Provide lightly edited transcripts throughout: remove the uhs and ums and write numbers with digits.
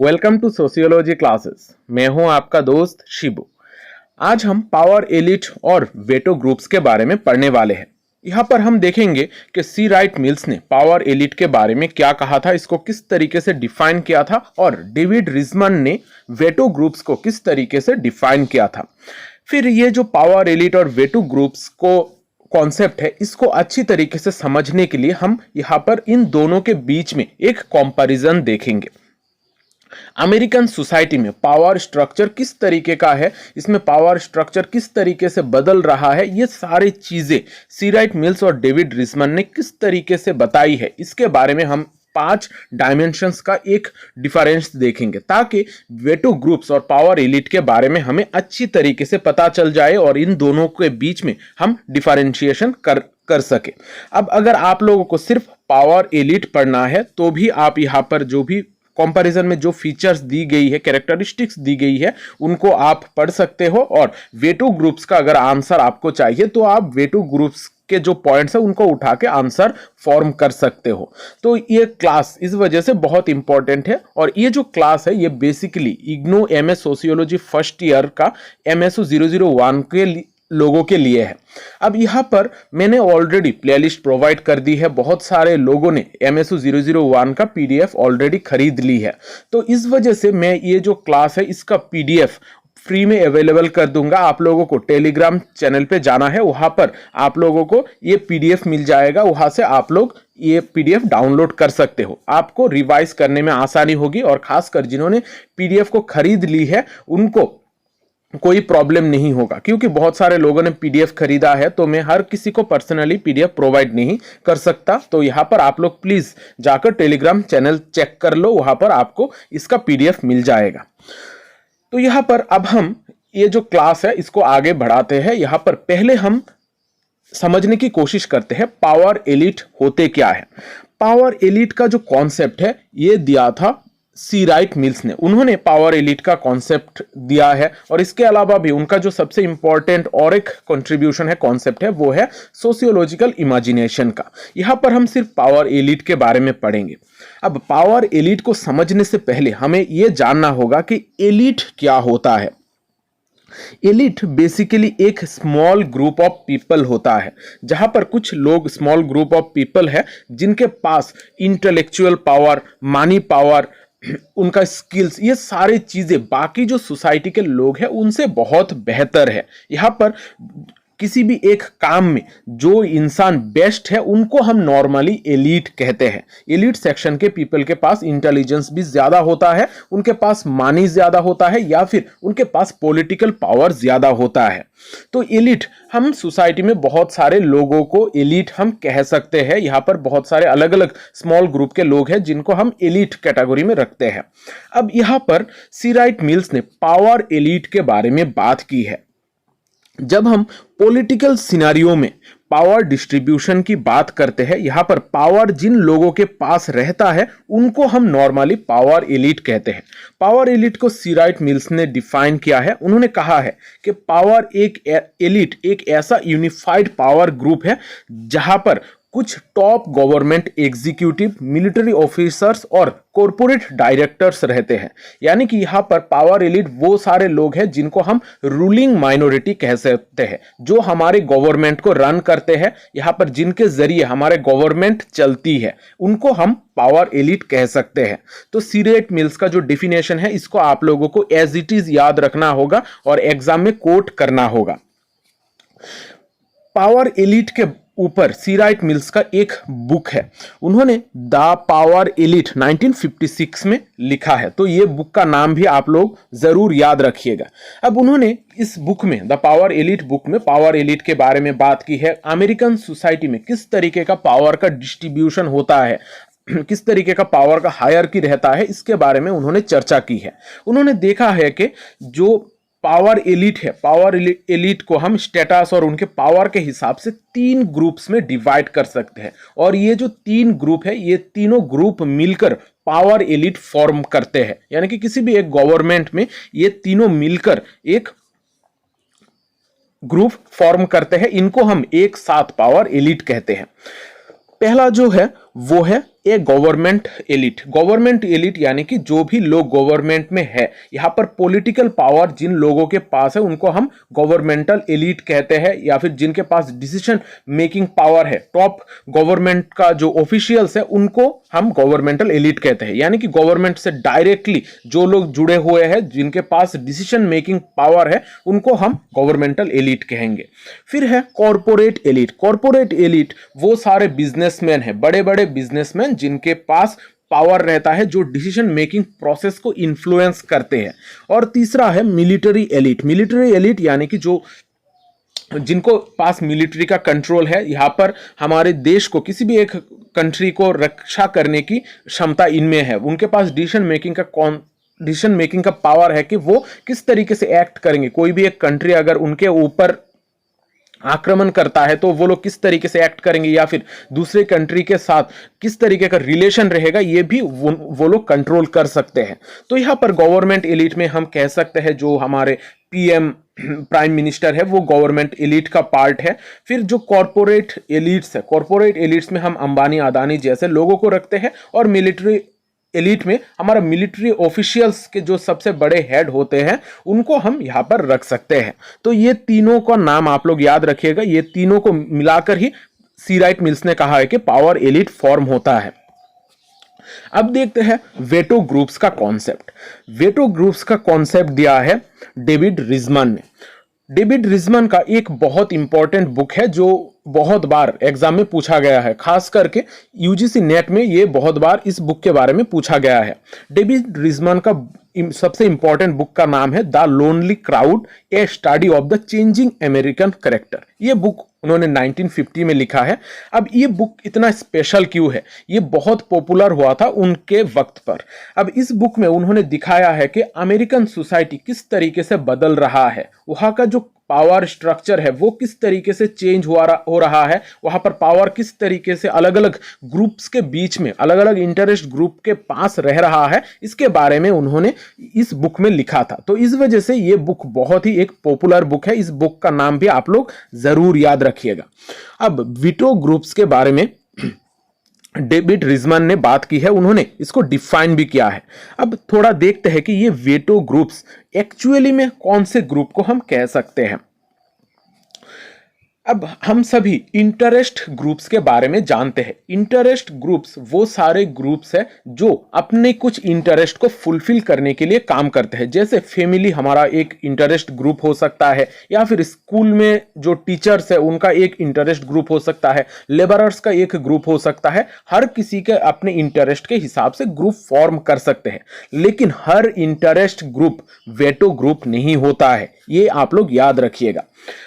Welcome to sociology classes. मैं हूं आपका दोस्त शिबू। आज हम पावर एलिट और वेटो ग्रुप्स के बारे में पढ़ने वाले हैं। यहाँ पर हम देखेंगे कि सी राइट मिल्स ने पावर एलिट के बारे में क्या कहा था, इसको किस तरीके से डिफाइन किया था, और डेविड रिजमन ने वेटो ग्रुप्स को किस तरीके से डिफाइन किया था। फिर ये जो पावर एलिट और वेटो ग्रुप्स को कॉन्सेप्ट है, इसको अच्छी तरीके से समझने के लिए हम यहाँ पर इन दोनों के बीच में एक कंपैरिजन देखेंगे। अमेरिकन सोसाइटी में पावर स्ट्रक्चर किस तरीके का है, इसमें पावर स्ट्रक्चर किस तरीके से बदल रहा है, ये सारी चीजें सी राइट मिल्स और डेविड रिसमन ने किस तरीके से बताई है, इसके बारे में हम 5 डायमेंशंस का एक डिफरेंस देखेंगे, ताकि वेटो ग्रुप्स और पावर एलिट के बारे में हमें अच्छी तरीके से पता चल जाए और इन दोनों के बीच में हम डिफरेंशिएशन कर सके। अब अगर आप लोगों को सिर्फ पावर एलिट पढ़ना है तो भी आप यहाँ पर जो भी कंपैरिजन में जो फीचर्स दी गई है, कैरेक्टरिस्टिक्स दी गई है, उनको आप पढ़ सकते हो। और वेटो ग्रुप्स का अगर आंसर आपको चाहिए तो आप वेटो ग्रुप्स के जो पॉइंट्स है उनको उठा के आंसर फॉर्म कर सकते हो। तो ये क्लास इस वजह से बहुत इंपॉर्टेंट है। और ये जो क्लास है ये basically IGNOU MS sociology first year का MSO 001 के लोगों के लिए है। अब यहाँ पर मैंने ऑलरेडी प्लेलिस्ट प्रोवाइड कर दी है। बहुत सारे लोगों ने MSO 001 का PDF ऑलरेडी खरीद ली है, तो इस वजह से मैं ये जो क्लास है इसका PDF फ्री में अवेलेबल कर दूंगा। आप लोगों को टेलीग्राम चैनल पे जाना है, वहां पर आप लोगों को ये PDF मिल जाएगा, वहां से आप लोग ये PDF डाउनलोड कर सकते हो। आपको रिवाइज करने में आसानी होगी, और खासकर जिन्होंने PDF को खरीद ली है उनको कोई प्रॉब्लम नहीं होगा, क्योंकि बहुत सारे लोगों ने PDF खरीदा है, तो मैं हर किसी को पर्सनली PDF प्रोवाइड नहीं कर सकता। तो यहाँ पर आप लोग प्लीज जाकर टेलीग्राम चैनल चेक कर लो, वहां पर आपको इसका PDF मिल जाएगा। तो यहाँ पर अब हम ये जो क्लास है इसको आगे बढ़ाते हैं। यहाँ पर पहले हम समझने की कोशिश करते हैं पावर एलिट होते क्या है। पावर एलिट का जो कॉन्सेप्ट है ये दिया था सी राइट मिल्स ने। उन्होंने पावर एलिट का कॉन्सेप्ट दिया है, और इसके अलावा भी उनका जो सबसे इंपॉर्टेंट और एक कंट्रीब्यूशन है, कॉन्सेप्ट है, वो है सोशियोलॉजिकल इमेजिनेशन का। यहां पर हम सिर्फ पावर एलिट के बारे में पढ़ेंगे। अब पावर एलिट को समझने से पहले हमें यह जानना होगा कि एलिट क्या होता है। एलिट बेसिकली एक स्मॉल ग्रुप ऑफ पीपल होता है, जहां पर कुछ लोग स्मॉल ग्रुप ऑफ पीपल है जिनके पास इंटेलेक्चुअल पावर, मनी पावर, उनका स्किल्स, ये सारी चीजें बाकी जो सोसाइटी के लोग हैं उनसे बहुत बेहतर है। यहां पर किसी भी एक काम में जो इंसान बेस्ट है उनको हम नॉर्मली एलीट कहते हैं। एलीट सेक्शन के पीपल के पास इंटेलिजेंस भी ज्यादा होता है, उनके पास मनी ज्यादा होता है, या फिर उनके पास पॉलिटिकल पावर ज्यादा होता है। तो एलीट, हम सोसाइटी में बहुत सारे लोगों को एलीट हम कह सकते हैं। यहाँ पर बहुत सारे अलग अलग स्मॉल ग्रुप के लोग हैं जिनको हम एलीट कैटेगरी में रखते हैं। अब यहाँ पर सी राइट मिल्स ने पावर एलीट के बारे में बात की है। जब हम पॉलिटिकल सिनेरियो में पावर डिस्ट्रीब्यूशन की बात करते हैं, यहां पर पावर जिन लोगों के पास रहता है उनको हम नॉर्मली पावर एलिट कहते हैं। पावर एलिट को सी राइट मिल्स ने डिफाइन किया है। उन्होंने कहा है कि पावर एलिट एक ऐसा यूनिफाइड पावर ग्रुप है जहां पर कुछ top government executive, military officers और कॉरपोरेट डायरेक्टर्स रहते हैं। यानी कि यहां पर पावर एलिट वो सारे लोग हैं जिनको हम रूलिंग माइनॉरिटी कह सकते हैं, जो हमारे गवर्नमेंट को रन करते हैं, यहां पर जिनके जरिए हमारे गवर्नमेंट चलती है, उनको हम पावर एलिट कह सकते हैं। तो सी राइट मिल्स का जो डेफिनेशन है इसको आप लोगों को एज इट इज याद रखना होगा और एग्जाम में कोट करना होगा। पावर एलिट के ऊपर सी राइट मिल्स का एक बुक है, उन्होंने द पावर एलिट 1956 में लिखा है। तो ये बुक का नाम भी आप लोग जरूर याद रखिएगा। अब उन्होंने इस बुक में, द पावर एलिट बुक में, पावर एलिट के बारे में बात की है। अमेरिकन सोसाइटी में किस तरीके का पावर का डिस्ट्रीब्यूशन होता है, किस तरीके का पावर का हायरार्की रहता है, इसके बारे में उन्होंने चर्चा की है। उन्होंने देखा है कि जो पावर एलिट है, पावर एलिट को हम स्टेटस और उनके पावर के हिसाब से 3 ग्रुप्स में डिवाइड कर सकते हैं। और ये जो 3 ग्रुप है, ये तीनों ग्रुप मिलकर पावर एलिट फॉर्म करते हैं। यानी कि किसी भी एक गवर्नमेंट में ये तीनों मिलकर एक ग्रुप फॉर्म करते हैं। इनको हम एक साथ पावर एलिट कहते हैं। पहला जो है वो है ए गवर्नमेंट एलिट यानी कि जो भी लोग गवर्नमेंट में है, यहाँ पर पॉलिटिकल पावर जिन लोगों के पास है उनको हम गवर्नमेंटल एलिट कहते हैं, या फिर जिनके पास डिसीजन मेकिंग पावर है, टॉप गवर्नमेंट का जो ऑफिशियल्स है उनको हम गवर्नमेंटल एलिट कहते हैं। यानी कि गवर्नमेंट से डायरेक्टली जो लोग जुड़े हुए हैं, जिनके पास डिसीजन मेकिंग पावर है, उनको हम गवर्नमेंटल एलिट कहेंगे। फिर है कॉर्पोरेट एलिट वो सारे बिजनेसमैन है, बड़े बड़े बिजनेसमैन जिनके पास पावर रहता है, जो डिसीजन मेकिंग प्रोसेस को इन्फ्लुएंस करते हैं। और तीसरा है मिलिट्री एलिट यानी कि जो जिनको पास मिलिट्री का कंट्रोल है, यहां पर हमारे देश को, किसी भी एक कंट्री को रक्षा करने की क्षमता इनमें है। उनके पास डिसीजन मेकिंग का पावर है कि वो किस तरीके से एक्ट करेंगे। कोई भी एक कंट्री अगर उनके ऊपर आक्रमण करता है तो वो लोग किस तरीके से एक्ट करेंगे, या फिर दूसरे कंट्री के साथ किस तरीके का रिलेशन रहेगा, ये भी वो लोग कंट्रोल कर सकते हैं। तो यहाँ पर गवर्नमेंट एलिट में हम कह सकते हैं जो हमारे पीएम प्राइम मिनिस्टर है वो गवर्नमेंट एलिट का पार्ट है। फिर जो कॉर्पोरेट एलिट्स में हम अंबानी अदानी जैसे लोगों को रखते हैं, और मिलिट्री एलिट में हमारा मिलिट्री ऑफिशियल्स के जो सबसे बड़े हेड होते हैं उनको हम यहां पर रख सकते हैं। तो ये तीनों का नाम आप लोग याद रखिएगा, ये तीनों को मिलाकर ही सी राइट मिल्स ने कहा है कि पावर एलिट फॉर्म होता है। अब देखते हैं वेटो ग्रुप्स का कॉन्सेप्ट दिया है डेविड रिजमन ने। डेविड रिजमन का एक बहुत इंपॉर्टेंट बुक है जो बहुत बार एग्जाम में पूछा गया है, खास करके यूजीसी नेट में ये बहुत बार इस बुक के बारे में पूछा गया है। डेविड रिजमन का सबसे इंपॉर्टेंट बुक का नाम है the lonely crowd, A study of the changing American character. ये बुक उन्होंने 1950 में लिखा है। अब ये बुक इतना स्पेशल क्यों है? ये बहुत पॉपुलर हुआ था उनके वक्त पर। अब इस बुक में उन्होंने दिखाया है कि अमेरिकन सोसाइटी किस तरीके से बदल रहा है, वहां का जो पावर स्ट्रक्चर है वो किस तरीके से चेंज हो रहा है, वहां पर पावर किस तरीके से अलग अलग ग्रुप्स के बीच में, अलग अलग इंटरेस्ट ग्रुप के पास रह रहा है, इसके बारे में उन्होंने इस बुक में लिखा था। तो इस वजह से ये बुक बहुत ही एक पॉपुलर बुक है। इस बुक का नाम भी आप लोग जरूर याद रखिएगा। अब वीटो ग्रुप्स के बारे में डेविड रिजमन ने बात की है, उन्होंने इसको डिफाइन भी किया है। अब थोड़ा देखते हैं कि ये वेटो ग्रुप्स एक्चुअली में कौन से ग्रुप को हम कह सकते हैं। अब हम सभी इंटरेस्ट ग्रुप्स के बारे में जानते हैं। इंटरेस्ट ग्रुप्स वो सारे ग्रुप्स है जो अपने कुछ इंटरेस्ट को फुलफिल करने के लिए काम करते हैं। जैसे फैमिली हमारा एक इंटरेस्ट ग्रुप हो सकता है, या फिर स्कूल में जो टीचर्स है उनका एक इंटरेस्ट ग्रुप हो सकता है, लेबरर्स का एक ग्रुप हो सकता है। हर किसी के अपने इंटरेस्ट के हिसाब से ग्रुप फॉर्म कर सकते हैं, लेकिन हर इंटरेस्ट ग्रुप वेटो ग्रुप नहीं होता है, ये आप लोग याद रखिएगा।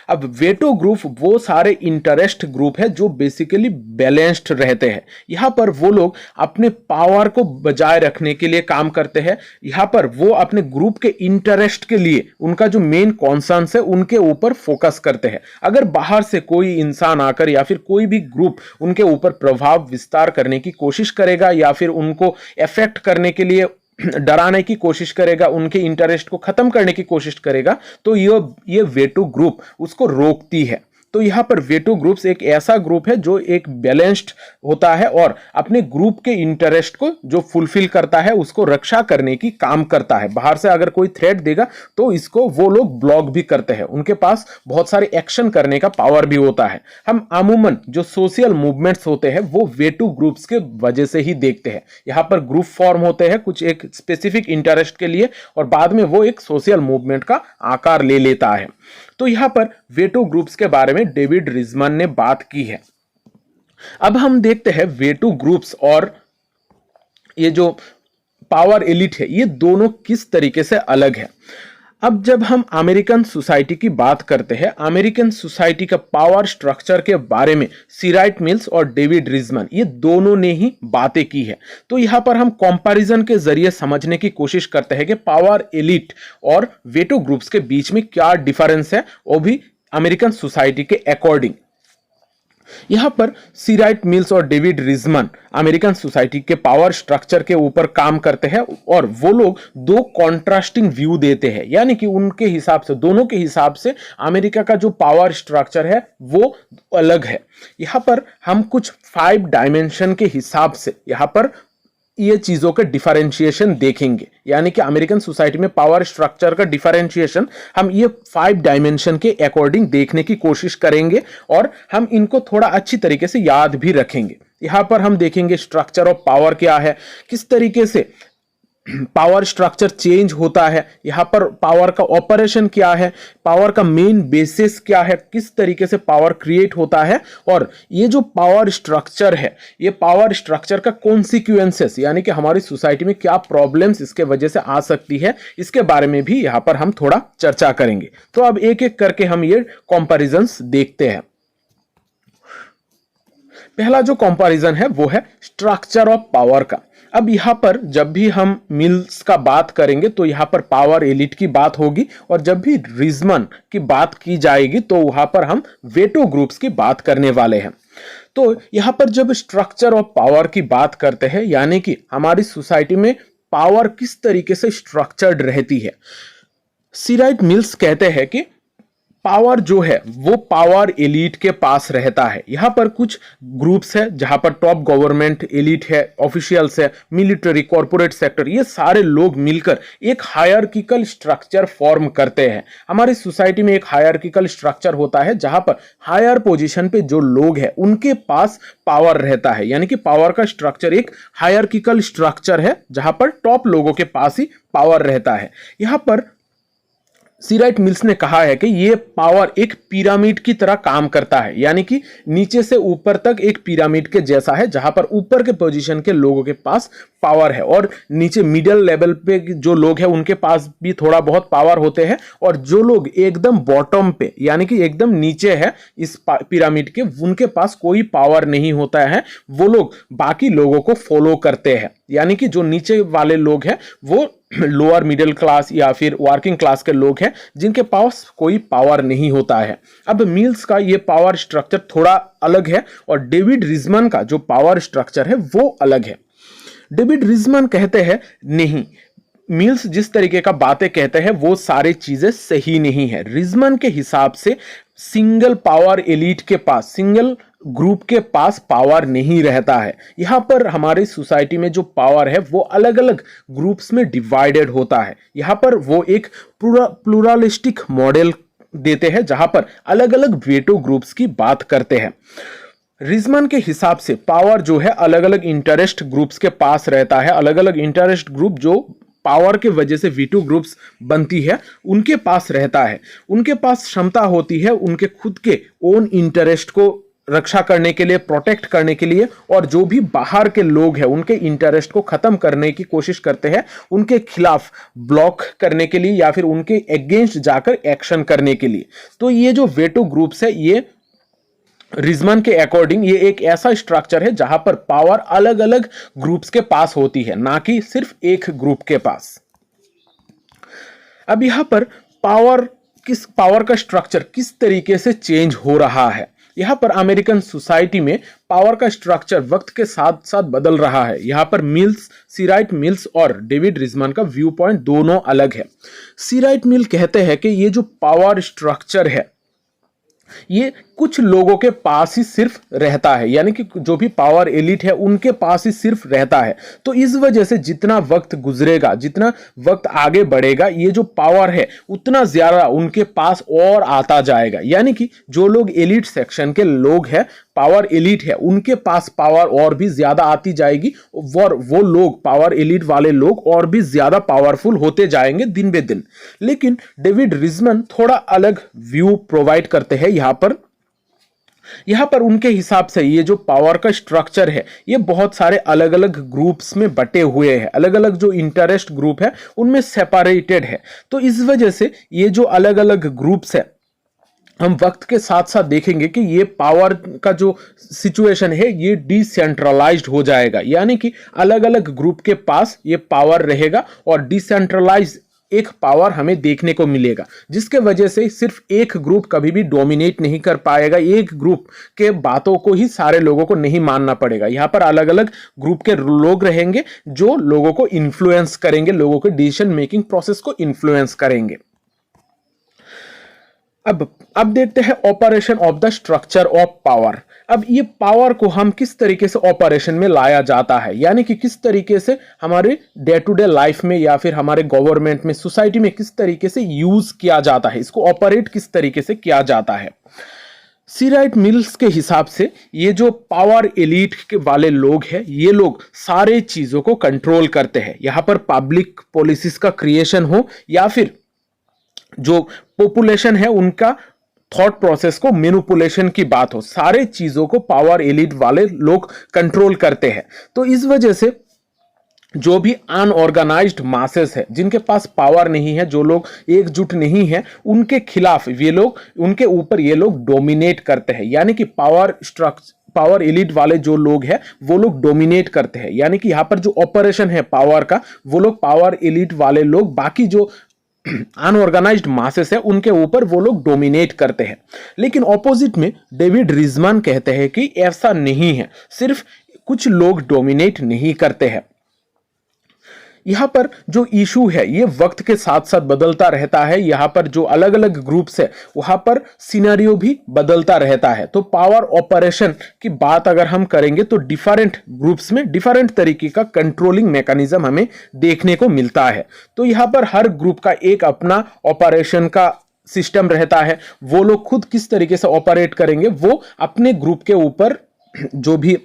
अब वेटो ग्रुप वो सारे इंटरेस्ट ग्रुप है जो बेसिकली बैलेंस्ड रहते हैं। यहां पर वो लोग अपने पावर को बजाय रखने के लिए काम करते हैं। यहां पर वो अपने ग्रुप के इंटरेस्ट के लिए उनका जो मेन कॉन्सर्न्स है उनके ऊपर फोकस करते हैं। अगर बाहर से कोई इंसान आकर या फिर कोई भी ग्रुप उनके ऊपर प्रभाव विस्तार करने की कोशिश करेगा, या फिर उनको इफेक्ट करने के लिए डराने की कोशिश करेगा, उनके इंटरेस्ट को खत्म करने की कोशिश करेगा, तो ये वेटो ग्रुप उसको रोकती है। तो यहां पर वेटो ग्रुप्स एक ऐसा ग्रुप है जो एक बैलेंस्ड होता है और अपने ग्रुप के इंटरेस्ट को जो फुलफिल करता है उसको रक्षा करने की काम करता है। बाहर से अगर कोई थ्रेट देगा तो इसको वो लोग ब्लॉक भी करते हैं, उनके पास बहुत सारे एक्शन करने का पावर भी होता है। हम अमूमन जो सोशल मूवमेंट्स होते हैं वो वेटो ग्रुप्स के वजह से ही देखते हैं। यहां पर ग्रुप फॉर्म होते हैं कुछ एक स्पेसिफिक इंटरेस्ट के लिए, और बाद में वो एक सोशल मूवमेंट का आकार ले लेता है। तो यहां पर वेटो ग्रुप्स के बारे में डेविड रिजमन ने बात की है। अब हम देखते हैं वेटो ग्रुप्स और ये जो पावर एलिट है ये दोनों किस तरीके से अलग है। अब जब हम अमेरिकन सोसाइटी की बात करते हैं, अमेरिकन सोसाइटी का पावर स्ट्रक्चर के बारे में सी राइट मिल्स और डेविड रिजमन ये दोनों ने ही बातें की है। तो यहां पर हम कंपैरिजन के जरिए समझने की कोशिश करते हैं कि पावर एलिट और वेटो ग्रुप्स के बीच में क्या डिफरेंस है, वो भी अमेरिकन सोसाइटी के अकॉर्डिंग। यहाँ पर सी राइट मिल्स और डेविड रिजमन अमेरिकन सोसाइटी के पावर स्ट्रक्चर के ऊपर काम करते हैं और वो लोग दो कॉन्ट्रास्टिंग व्यू देते हैं, यानी कि उनके हिसाब से, दोनों के हिसाब से अमेरिका का जो पावर स्ट्रक्चर है वो अलग है। यहाँ पर हम कुछ 5 डायमेंशन के हिसाब से यहाँ पर ये चीजों के डिफरेंशिएशन देखेंगे, यानी कि अमेरिकन सोसाइटी में पावर स्ट्रक्चर का डिफरेंशिएशन हम ये 5 डायमेंशन के अकॉर्डिंग देखने की कोशिश करेंगे और हम इनको थोड़ा अच्छी तरीके से याद भी रखेंगे। यहां पर हम देखेंगे स्ट्रक्चर ऑफ पावर क्या है, किस तरीके से पावर स्ट्रक्चर चेंज होता है, यहाँ पर पावर का ऑपरेशन क्या है, पावर का मेन बेसिस क्या है, किस तरीके से पावर क्रिएट होता है, और ये जो पावर स्ट्रक्चर है ये पावर स्ट्रक्चर का कॉन्सिक्वेंसेस, यानी कि हमारी सोसाइटी में क्या प्रॉब्लम्स इसके वजह से आ सकती है, इसके बारे में भी यहाँ पर हम थोड़ा चर्चा करेंगे। तो अब एक एक करके हम ये कंपैरिजंस देखते हैं। पहला जो कंपैरिजन है वो है स्ट्रक्चर ऑफ पावर का। अब यहाँ पर जब भी हम मिल्स का बात करेंगे तो यहाँ पर पावर एलिट की बात होगी, और जब भी रिजमन की बात की जाएगी तो वहां पर हम वेटो ग्रुप्स की बात करने वाले हैं। तो यहाँ पर जब स्ट्रक्चर ऑफ पावर की बात करते हैं, यानी कि हमारी सोसाइटी में पावर किस तरीके से स्ट्रक्चर्ड रहती है, सी राइट मिल्स कहते हैं कि पावर जो है वो पावर एलिट के पास रहता है। यहां पर कुछ ग्रुप्स है जहां पर टॉप गवर्नमेंट एलिट है, ऑफिशियल्स है, मिलिट्री, कॉर्पोरेट सेक्टर, ये सारे लोग मिलकर एक हायरार्किकल स्ट्रक्चर फॉर्म करते हैं। हमारी सोसाइटी में एक हायरार्किकल स्ट्रक्चर होता है जहां पर हायर पोजीशन पे जो लोग हैं उनके पास पावर रहता है, यानी कि पावर का स्ट्रक्चर एक हायरार्किकल स्ट्रक्चर है जहां पर टॉप लोगों के पास ही पावर रहता है। यहां पर सी राइट मिल्स ने कहा है कि ये पावर एक पिरामिड की तरह काम करता है, यानी कि नीचे से ऊपर तक एक पिरामिड के जैसा है, जहां पर ऊपर के पोजीशन के लोगों के पास पावर है और नीचे मिडिल लेवल पे जो लोग हैं उनके पास भी थोड़ा बहुत पावर होते हैं, और जो लोग एकदम बॉटम पे यानी कि एकदम नीचे है इस पिरामिड के, उनके पास कोई पावर नहीं होता है। वो लोग बाकी लोगों को फॉलो करते हैं, यानी कि जो नीचे वाले लोग हैं वो लोअर मिडिल क्लास या फिर वर्किंग क्लास के लोग हैं जिनके पास कोई पावर नहीं होता है। अब मिल्स का ये पावर स्ट्रक्चर थोड़ा अलग है और डेविड रिजमन का जो पावर स्ट्रक्चर है वो अलग है। डेविड रिजमन कहते हैं नहीं, मिल्स जिस तरीके का बातें कहते हैं वो सारी चीजें सही नहीं है। रिजमन के हिसाब से सिंगल पावर एलिट के पास, सिंगल ग्रुप के पास पावर नहीं रहता है। यहां पर हमारी सोसाइटी में जो पावर है वो अलग अलग ग्रुप्स में डिवाइडेड होता है। यहां पर वो एक प्लूरलिस्टिक मॉडल देते हैं जहां पर अलग अलग वेटो ग्रुप्स की बात करते हैं। रिजमन के हिसाब से पावर जो है अलग अलग इंटरेस्ट ग्रुप्स के पास रहता है। अलग अलग इंटरेस्ट ग्रुप जो पावर के वजह से वीटो ग्रुप्स बनती है उनके पास रहता है। उनके पास क्षमता होती है उनके खुद के ओन इंटरेस्ट को रक्षा करने के लिए, प्रोटेक्ट करने के लिए, और जो भी बाहर के लोग हैं उनके इंटरेस्ट को खत्म करने की कोशिश करते हैं, उनके खिलाफ ब्लॉक करने के लिए या फिर उनके अगेंस्ट जाकर एक्शन करने के लिए। तो ये जो वेटो ग्रुप्स है ये रिजमन के अकॉर्डिंग ये एक ऐसा स्ट्रक्चर है जहां पर पावर अलग अलग ग्रुप्स के पास होती है, ना कि सिर्फ एक ग्रुप के पास। अब यहां पर पावर का स्ट्रक्चर किस तरीके से चेंज हो रहा है। यहां पर अमेरिकन सोसाइटी में पावर का स्ट्रक्चर वक्त के साथ साथ बदल रहा है। यहां पर मिल्स, सी राइट मिल्स और डेविड रिजमन का व्यू पॉइंट दोनों अलग है। सी राइट मिल कहते हैं कि ये जो पावर स्ट्रक्चर है ये कुछ लोगों के पास ही सिर्फ रहता है, यानी कि जो भी पावर एलिट है उनके पास ही सिर्फ रहता है। तो इस वजह से जितना वक्त गुजरेगा, जितना वक्त आगे बढ़ेगा, ये जो पावर है उतना ज्यादा उनके पास और आता जाएगा। यानी कि जो लोग एलिट सेक्शन के लोग हैं, पावर एलिट है, उनके पास पावर और भी ज्यादा आती जाएगी और वो लोग, पावर एलिट वाले लोग, और भी ज्यादा पावरफुल होते जाएंगे दिन बे दिन। लेकिन डेविड रिजमन थोड़ा अलग व्यू प्रोवाइड करते हैं। यहां पर उनके हिसाब से ये जो पावर का स्ट्रक्चर है ये बहुत सारे अलग अलग ग्रुप्स में बटे हुए हैं। अलग अलग जो इंटरेस्ट ग्रुप है उनमें सेपरेटेड है। तो इस वजह से ये जो अलग अलग ग्रुप्स है, हम वक्त के साथ साथ देखेंगे कि ये पावर का जो सिचुएशन है ये डिसेंट्रलाइज्ड हो जाएगा, यानी कि अलग अलग ग्रुप के पास ये पावर रहेगा और डिसेंट्रलाइज एक पावर हमें देखने को मिलेगा, जिसके वजह से सिर्फ एक ग्रुप कभी भी डोमिनेट नहीं कर पाएगा। एक ग्रुप के बातों को ही सारे लोगों को नहीं मानना पड़ेगा। यहां पर अलग अलग ग्रुप के लोग रहेंगे जो लोगों को इन्फ्लुएंस करेंगे, लोगों के डिसीजन मेकिंग प्रोसेस को इन्फ्लुएंस करेंगे। अब देखते हैं operation of the structure of power. अब ये पावर को हम किस तरीके से ऑपरेशन में लाया जाता है, यानी कि किस तरीके से हमारे डे टू डे लाइफ में या फिर हमारे गवर्नमेंट में, सोसाइटी में किस तरीके से यूज किया जाता है, इसको ऑपरेट किस तरीके से किया जाता है। सी राइट मिल्स के हिसाब से ये जो पावर एलीट के वाले लोग हैं, ये लोग सारे चीजों को कंट्रोल करते हैं। यहां पर पब्लिक पॉलिसीज का क्रिएशन हो या फिर जो पॉपुलेशन है उनका थॉट प्रोसेस को मैनिपुलेशन की बात हो, सारे चीजों को पावर एलिट वाले लोग कंट्रोल करते हैं। तो इस वजह से जो भी अनऑर्गेनाइज्ड मासेस है, जिनके पास पावर नहीं है, जो लोग एकजुट नहीं है, उनके खिलाफ ये लोग, उनके ऊपर ये लोग डोमिनेट करते हैं। यानी कि पावर एलिट वाले जो लोग हैं वो लोग डोमिनेट करते हैं। यानी कि यहां पर जो ऑपरेशन है पावर का, वो लोग पावर एलिट वाले लोग बाकी जो अनऑर्गेनाइज्ड मासेस है उनके ऊपर वो लोग डोमिनेट करते हैं। लेकिन ऑपोजिट में डेविड रिजमैन कहते हैं कि ऐसा नहीं है, सिर्फ कुछ लोग डोमिनेट नहीं करते हैं। यहां पर जो इशू है ये वक्त के साथ साथ बदलता रहता है। यहां पर जो अलग अलग ग्रुप्स है वहां पर सिनेरियो भी बदलता रहता है। तो पावर ऑपरेशन की बात अगर हम करेंगे तो डिफरेंट ग्रुप्स में डिफरेंट तरीके का कंट्रोलिंग मैकेनिज्म हमें देखने को मिलता है। तो यहां पर हर ग्रुप का एक अपना ऑपरेशन का सिस्टम रहता है। वो लोग खुद किस तरीके से ऑपरेट करेंगे वो अपने ग्रुप के ऊपर, जो भी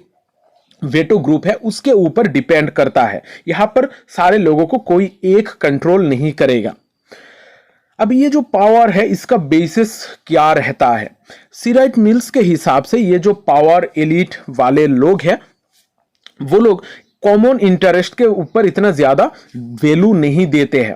वेटो ग्रुप है उसके ऊपर डिपेंड करता है। यहां पर सारे लोगों को कोई एक कंट्रोल नहीं करेगा। अब ये जो पावर है इसका बेसिस क्या रहता है? सी राइट मिल्स के हिसाब से ये जो पावर एलिट वाले लोग हैं वो लोग कॉमन इंटरेस्ट के ऊपर इतना ज्यादा वैल्यू नहीं देते हैं।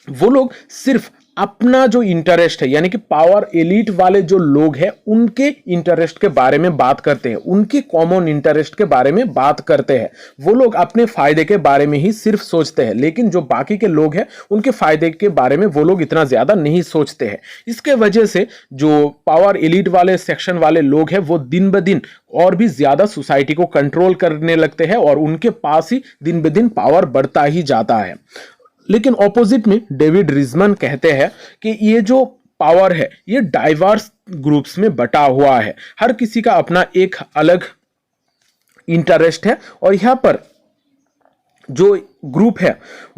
वो लोग सिर्फ अपना जो इंटरेस्ट है, यानी कि पावर एलिट वाले जो लोग हैं उनके इंटरेस्ट के बारे में बात करते हैं, उनके कॉमन इंटरेस्ट के बारे में बात करते हैं। वो लोग अपने फायदे के बारे में ही सिर्फ सोचते हैं, लेकिन जो बाकी के लोग हैं उनके फायदे के बारे में वो लोग इतना ज्यादा नहीं सोचते हैं। इसके वजह से जो पावर एलिट वाले सेक्शन वाले लोग हैं वो दिन ब दिन और भी ज्यादा सोसाइटी को कंट्रोल करने लगते हैं और उनके पास ही दिन ब दिन पावर बढ़ता ही जाता है। लेकिन ऑपोजिट में डेविड रिजमैन कहते हैं कि ये जो पावर है ये डाइवर्स ग्रुप्स में बटा हुआ है, हर किसी का अपना एक अलग इंटरेस्ट है और यहां पर जो ग्रुप है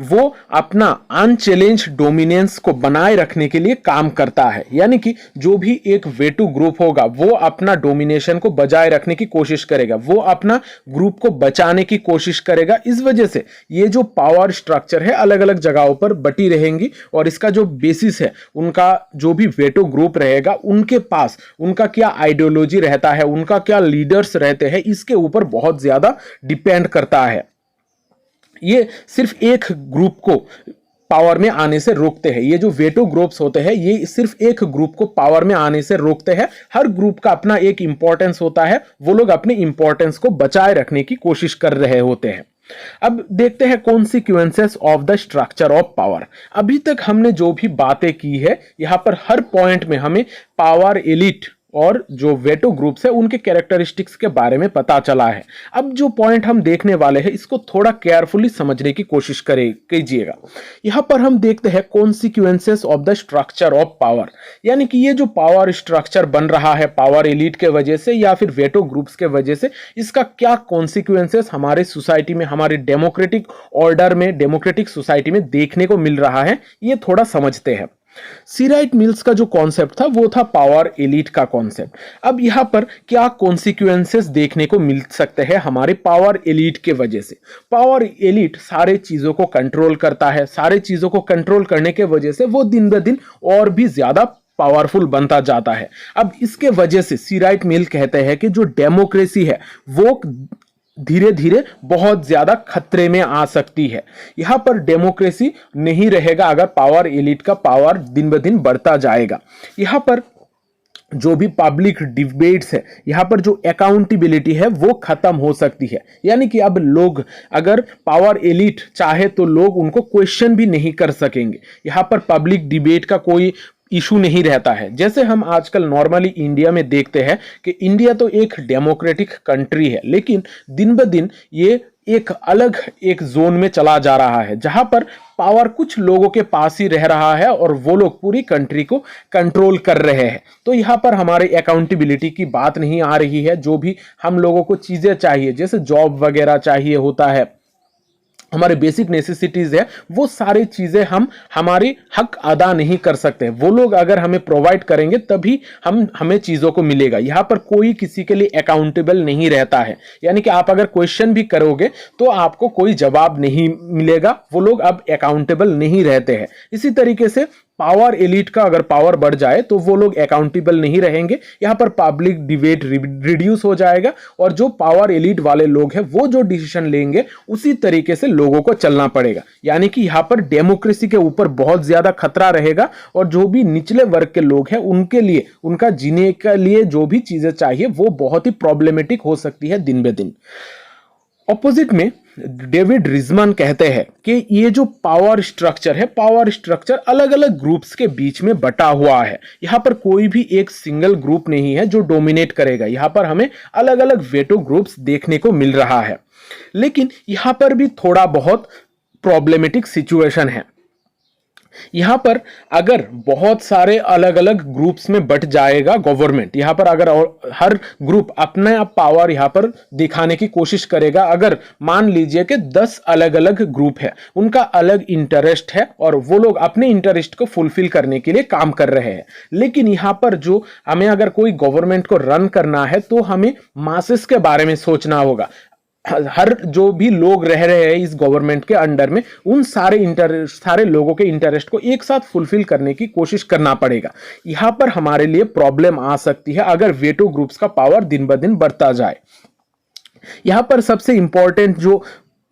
वो अपना अनचैलेंज डोमिनेंस को बनाए रखने के लिए काम करता है। यानी कि जो भी एक वेटू ग्रुप होगा वो अपना डोमिनेशन को बजाय रखने की कोशिश करेगा, वो अपना ग्रुप को बचाने की कोशिश करेगा। इस वजह से ये जो पावर स्ट्रक्चर है अलग अलग जगहों पर बटी रहेंगी और इसका जो बेसिस है, उनका जो भी वेटो ग्रुप रहेगा उनके पास उनका क्या आइडियोलॉजी रहता है, उनका क्या लीडर्स रहते हैं, इसके ऊपर बहुत ज्यादा डिपेंड करता है। ये सिर्फ एक ग्रुप को पावर में आने से रोकते हैं। ये जो वेटो ग्रुप्स होते हैं ये सिर्फ एक ग्रुप को पावर में आने से रोकते हैं। हर ग्रुप का अपना एक इंपॉर्टेंस होता है, वो लोग अपने इंपॉर्टेंस को बचाए रखने की कोशिश कर रहे होते हैं। अब देखते हैं consequences of the structure of power. अभी तक हमने जो भी बातें की है यहां पर हर पॉइंट में हमें पावर एलिट और जो वेटो ग्रुप्स है उनके कैरेक्टरिस्टिक्स के बारे में पता चला है। अब जो पॉइंट हम देखने वाले हैं इसको थोड़ा केयरफुली समझने की कोशिश कीजिएगा। यहां पर हम देखते हैं consequences of the structure of power, यानी कि ये जो पावर स्ट्रक्चर बन रहा है पावर एलिट के वजह से या फिर वेटो ग्रुप्स के वजह से, इसका क्या कॉन्सिक्वेंसेस हमारे सोसाइटी में, हमारे डेमोक्रेटिक ऑर्डर में, डेमोक्रेटिक सोसाइटी में देखने को मिल रहा है, ये थोड़ा समझते हैं। सी राइट मिल्स का जो कॉन्सेप्ट था वो था पावर एलिट का कॉन्सेप्ट। अब यहां पर क्या कॉन्सिक्वेंसेस देखने को मिल सकते हैं हमारे पावर एलिट के वजह से? पावर एलिट सारे चीजों को कंट्रोल करता है, सारे चीजों को कंट्रोल करने के वजह से वो दिन ब दिन और भी ज्यादा पावरफुल बनता जाता है। अब इसके वजह से सी राइट मिल कहते हैं कि जो डेमोक्रेसी है वो धीरे धीरे बहुत ज्यादा खतरे में आ सकती है। यहां पर डेमोक्रेसी नहीं रहेगा अगर पावर एलिट का पावर दिन ब दिन बढ़ता जाएगा। यहां पर जो भी पब्लिक डिबेट्स है, यहाँ पर जो अकाउंटेबिलिटी है वो खत्म हो सकती है। यानी कि अब लोग अगर पावर एलिट चाहे तो लोग उनको क्वेश्चन भी नहीं कर सकेंगे। यहाँ पर पब्लिक डिबेट का कोई इशू नहीं रहता है। जैसे हम आजकल नॉर्मली इंडिया में देखते हैं कि इंडिया तो एक डेमोक्रेटिक कंट्री है, लेकिन दिन ब दिन ये एक अलग एक जोन में चला जा रहा है, जहां पर पावर कुछ लोगों के पास ही रह रहा है और वो लोग पूरी कंट्री को कंट्रोल कर रहे हैं। तो यहाँ पर हमारे अकाउंटेबिलिटी की बात नहीं आ रही है। जो भी हम लोगों को चीजें चाहिए, जैसे जॉब वगैरह चाहिए होता है, हमारे बेसिक नेसेसिटीज है, वो सारी चीजें हम हमारी हक अदा नहीं कर सकते। वो लोग अगर हमें प्रोवाइड करेंगे तभी हमें चीजों को मिलेगा। यहाँ पर कोई किसी के लिए अकाउंटेबल नहीं रहता है। यानी कि आप अगर क्वेश्चन भी करोगे तो आपको कोई जवाब नहीं मिलेगा। वो लोग अब अकाउंटेबल नहीं रहते हैं। इसी तरीके से पावर एलिट का अगर पावर बढ़ जाए तो वो लोग अकाउंटेबल नहीं रहेंगे। यहाँ पर पब्लिक डिबेट रिड्यूस हो जाएगा और जो पावर एलिट वाले लोग हैं वो जो डिसीजन लेंगे उसी तरीके से लोगों को चलना पड़ेगा। यानी कि यहाँ पर डेमोक्रेसी के ऊपर बहुत ज्यादा खतरा रहेगा और जो भी निचले वर्ग के लोग हैं उनके लिए, उनका जीने के लिए जो भी चीजें चाहिए वो बहुत ही प्रॉब्लमेटिक हो सकती है दिन ब दिन। ऑपोजिट में डेविड रिजमन कहते हैं कि ये जो पावर स्ट्रक्चर है, पावर स्ट्रक्चर अलग अलग ग्रुप्स के बीच में बटा हुआ है। यहाँ पर कोई भी एक सिंगल ग्रुप नहीं है जो डोमिनेट करेगा। यहाँ पर हमें अलग अलग वेटो ग्रुप्स देखने को मिल रहा है। लेकिन यहाँ पर भी थोड़ा बहुत प्रॉब्लमेटिक सिचुएशन है। यहाँ पर अगर बहुत सारे अलग अलग ग्रुप्स में बट जाएगा गवर्नमेंट, यहाँ पर अगर हर ग्रुप अपने पावर यहाँ पर दिखाने की कोशिश करेगा, अगर मान लीजिए कि 10 अलग अलग ग्रुप है, उनका अलग इंटरेस्ट है और वो लोग अपने इंटरेस्ट को फुलफिल करने के लिए काम कर रहे हैं, लेकिन यहाँ पर जो हमें अगर कोई गवर्नमेंट को रन करना है तो हमें मासेस के बारे में सोचना होगा। हर जो भी लोग रह रहे हैं इस गवर्नमेंट के अंडर में, उन सारे लोगों के इंटरेस्ट को एक साथ फुलफिल करने की कोशिश करना पड़ेगा। यहां पर हमारे लिए प्रॉब्लम आ सकती है अगर वेटो ग्रुप्स का पावर दिन ब दिन बढ़ता जाए। यहां पर सबसे इंपॉर्टेंट जो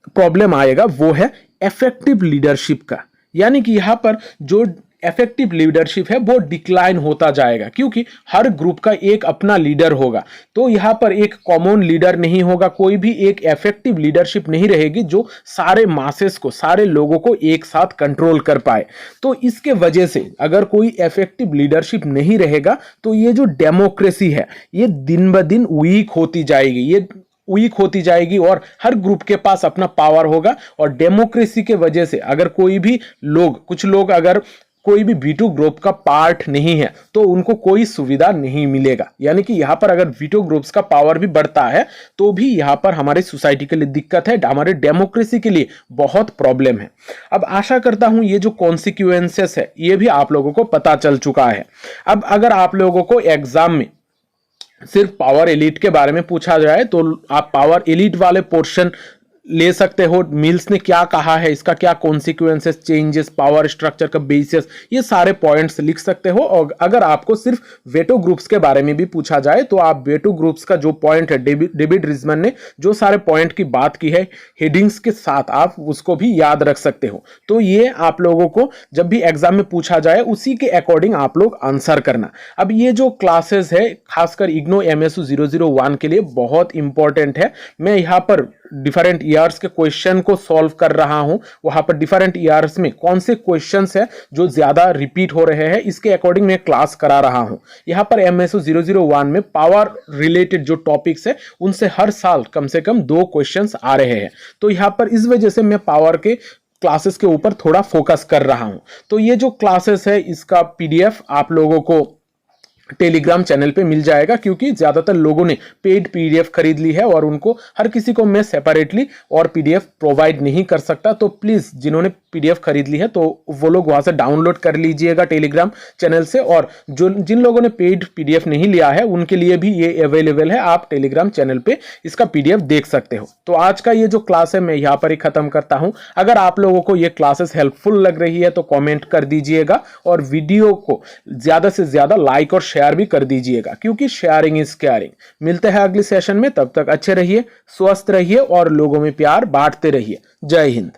प्रॉब्लम आएगा वो है इफेक्टिव लीडरशिप का। यानी कि यहां पर जो इफेक्टिव लीडरशिप है वो डिक्लाइन होता जाएगा, क्योंकि हर ग्रुप का एक अपना लीडर होगा। तो यहाँ पर एक कॉमन लीडर नहीं होगा, कोई भी एक इफेक्टिव लीडरशिप नहीं रहेगी जो सारे मासेस को, सारे लोगों को एक साथ कंट्रोल कर पाए। तो इसके वजह से अगर कोई इफेक्टिव लीडरशिप नहीं रहेगा तो ये जो डेमोक्रेसी है ये दिन ब दिन वीक होती जाएगी और हर ग्रुप के पास अपना पावर होगा। और डेमोक्रेसी के वजह से अगर कोई भी लोग, कुछ लोग अगर कोई भी वीटो ग्रुप का पार्ट नहीं है तो उनको कोई सुविधा नहीं मिलेगा। यानी कि यहाँ पर अगर वीटो ग्रुप्स का पावर भी बढ़ता है तो भी यहाँ पर हमारी सोसाइटी के लिए दिक्कत है, हमारे डेमोक्रेसी के लिए बहुत प्रॉब्लम है। अब आशा करता हूं ये जो कॉन्सिक्वेंसेस है ये भी आप लोगों को पता चल चुका है। अब अगर आप लोगों को एग्जाम में सिर्फ पावर एलिट के बारे में पूछा जाए तो आप पावर एलिट वाले पोर्शन ले सकते हो। मिल्स ने क्या कहा है, इसका क्या कॉन्सिक्वेंसेस, चेंजेस, पावर स्ट्रक्चर का बेसिस, ये सारे पॉइंट्स लिख सकते हो। और अगर आपको सिर्फ वेटो ग्रुप्स के बारे में भी पूछा जाए तो आप वेटो ग्रुप्स का जो पॉइंट है, डेविड रिजमन ने जो सारे पॉइंट की बात की है हेडिंग्स के साथ, आप उसको भी याद रख सकते हो। तो ये आप लोगों को जब भी एग्जाम में पूछा जाए उसी के अकॉर्डिंग आप लोग आंसर करना। अब ये जो क्लासेस है खासकर इग्नो MSU 001 के लिए बहुत इंपॉर्टेंट है। मैं यहाँ पर डिफरेंट ईयर्स के क्वेश्चन को सॉल्व कर रहा हूं, वहां पर डिफरेंट ईयर्स में कौन से क्वेश्चंस है जो ज्यादा रिपीट हो रहे हैं इसके अकॉर्डिंग मैं क्लास करा रहा हूं। यहां पर MSU 001 में पावर रिलेटेड जो टॉपिक्स है उनसे हर साल कम से कम 2 क्वेश्चंस आ रहे हैं। तो यहां पर इस वजह से मैं पावर के क्लासेस के ऊपर थोड़ा फोकस कर रहा हूं। तो ये जो क्लासेस है इसका PDF आप लोगों को टेलीग्राम चैनल पे मिल जाएगा, क्योंकि ज्यादातर लोगों ने पेड PDF खरीद ली है और उनको हर किसी को मैं सेपरेटली और PDF प्रोवाइड नहीं कर सकता। तो प्लीज जिन्होंने PDF खरीद ली है तो वो लोग वहां से डाउनलोड कर लीजिएगा टेलीग्राम चैनल से, और जिन लोगों ने पेड PDF नहीं लिया है उनके लिए भी ये अवेलेबल है, आप टेलीग्राम चैनल पे इसका PDF देख सकते हो। तो आज का ये जो क्लास है मैं यहाँ पर ही खत्म करता हूँ। अगर आप लोगों को ये क्लासेस हेल्पफुल लग रही है तो कॉमेंट कर दीजिएगा और वीडियो को ज्यादा से ज्यादा लाइक और शेयर भी कर दीजिएगा, क्योंकि शेयरिंग इज केयरिंग। मिलते हैं अगले सेशन में, तब तक अच्छे रहिए, स्वस्थ रहिए और लोगों में प्यार बांटते रहिए। जय हिंद।